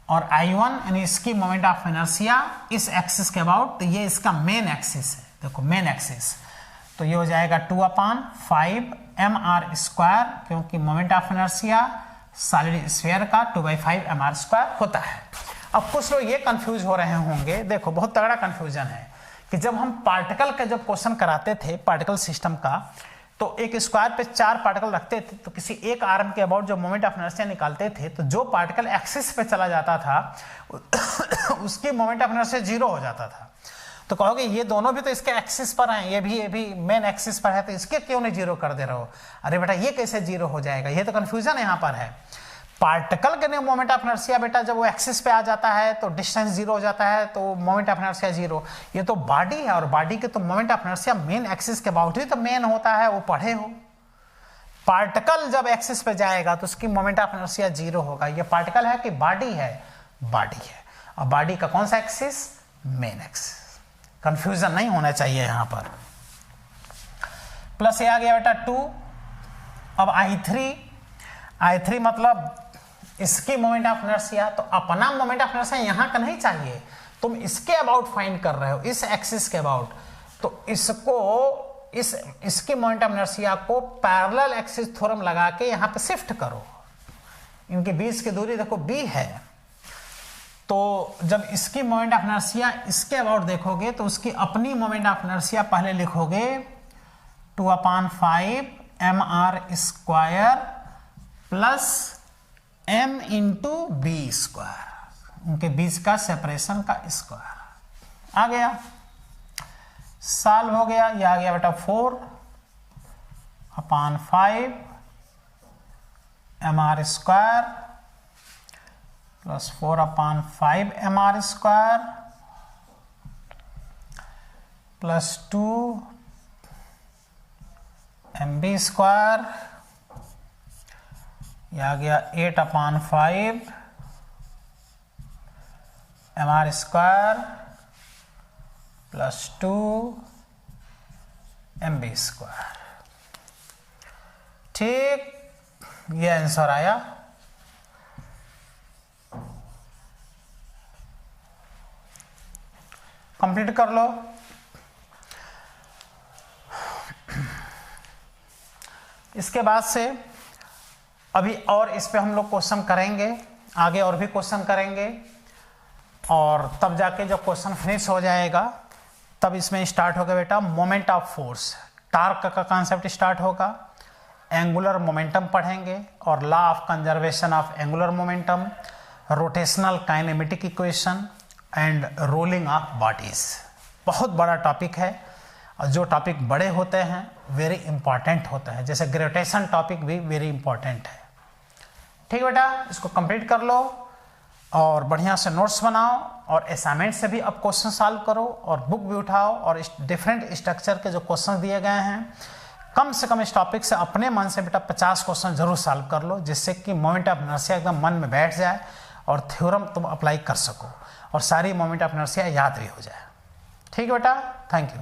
और i1, यानी इसकी मोमेंट ऑफ इनर्शिया इस एक्सिस के अबाउट, तो ये इसका मेन एक्सिस है, देखो मेन एक्सिस, तो ये हो जाएगा 2/5 mr², क्योंकि moment of inertia solid sphere का 2/5 mr² होता है। अब कुछ लोग ये कंफ्यूज हो रहे होंगे, देखो बहुत तगड़ा कंफ्यूजन है कि जब हम पार्टिकल का जब क्वेश्चन कराते थे पार्टिकल सिस्टम का, तो एक स्क्वायर पे 4 पार्टिकल रखते थे, तो किसी एक आर्म के अबाउट जो मोमेंट ऑफ इनर्शिया निकालते थे, तो जो पार्टिकल एक्सिस पे चला जाता था उसकी मोमेंट ऑफ इनर्शिया 0 हो जाता था। तो कहोगे ये दोनों भी तो इसके एक्सिस पर हैं, ये भी मेन एक्सिस पर है, तो इसके क्यों नहीं 0 कर दे रहे हो? अरे बेटा ये कैसे 0 हो जाएगा, ये तो कंफ्यूजन यहाँ पर है। पार्टिकल के मोमेंट ऑफ इनर्शिया बेटा जब वो एक्सिस पे आ जाता है तो डिस्टेंस 0 हो जाता है, तो मोमेंट ऑफ इनर्शिया 0। ये तो बॉडी है और बॉडी के तो moment of inertia main axis के अबाउट ही तो मेन होता है, वो पढ़े हो। पार्टिकल जब एक्सिस पे जाएगा तो उसकी मोमेंट ऑफ इनर्शिया 0 होगा। ये पार्टिकल है कि बॉडी है? बॉडी है। और बॉडी का कौन सा एक्सिस? Main axis. कंफ्यूजन नहीं होना चाहिए यहां पर। प्लस ये आ गया बेटा 2। अब i3 मतलब इसकी मोमेंट ऑफ इनर्शिया, तो अपना मोमेंट ऑफ इनर्शिया यहां का नहीं चाहिए, तुम इसके अबाउट फाइंड कर रहे हो, इस एक्सिस के अबाउट, तो इसको इसकी मोमेंट ऑफ इनर्शिया को पैरेलल एक्सिस थ्योरम लगा के यहां पे शिफ्ट करो। इनके बीच की दूरी देखो b है, तो जब इसकी मोमेंट ऑफ इनर्शिया इसके अबाउट देखोगे तो उसकी अपनी मोमेंट ऑफ इनर्शिया पहले लिखोगे 2/5 mr² plus m into b², उनके बीच का सेपरेशन का स्क्वायर आ गया, सॉल्व हो गया। यह आ गया बेटा 4/5 mr² plus 4/5 mr² plus 2 mb², यह आ गया 8/5 mr² प्लस 2 mb²। ठीक, ये आंसर आया। कंप्लीट कर लो। इसके बाद से अभी और इस पे हम लोग क्वेश्चन करेंगे, आगे और भी क्वेश्चन करेंगे, और तब जाके जब क्वेश्चन फिनिश हो जाएगा तब इसमें स्टार्ट होगा बेटा मोमेंट ऑफ फोर्स, टार्क का कॉन्सेप्ट स्टार्ट होगा, एंगुलर मोमेंटम पढ़ेंगे और law of conservation of angular momentum, rotational kinematic equation and rolling of bodies. बहुत बड़ा टॉपिक है, और जो टॉपिक बड़े होते हैं वेरी इंपॉर्टेंट होते हैं, जैसे ग्रेविटेशन टॉपिक भी वेरी इंपॉर्टेंट है। ठीक है बेटा, इसको कंप्लीट कर लो और बढ़िया से नोट्स बनाओ, और असाइनमेंट से भी अब क्वेश्चन सॉल्व करो, और बुक भी उठाओ, और डिफरेंट स्ट्रक्चर के जो क्वेश्चन दिए गए हैं कम से कम इस टॉपिक से अपने मन से बेटा 50 क्वेश्चन जरूर सॉल्व कर लो, जिससे कि मोमेंट ऑफ इनर्शिया एकदम मन में बैठ जाए और थ्योरम तुम अप्लाई कर सको और सारी मोमेंट ऑफ इनर्शिया याद भी हो जाए। ठीक है बेटा, थैंक यू।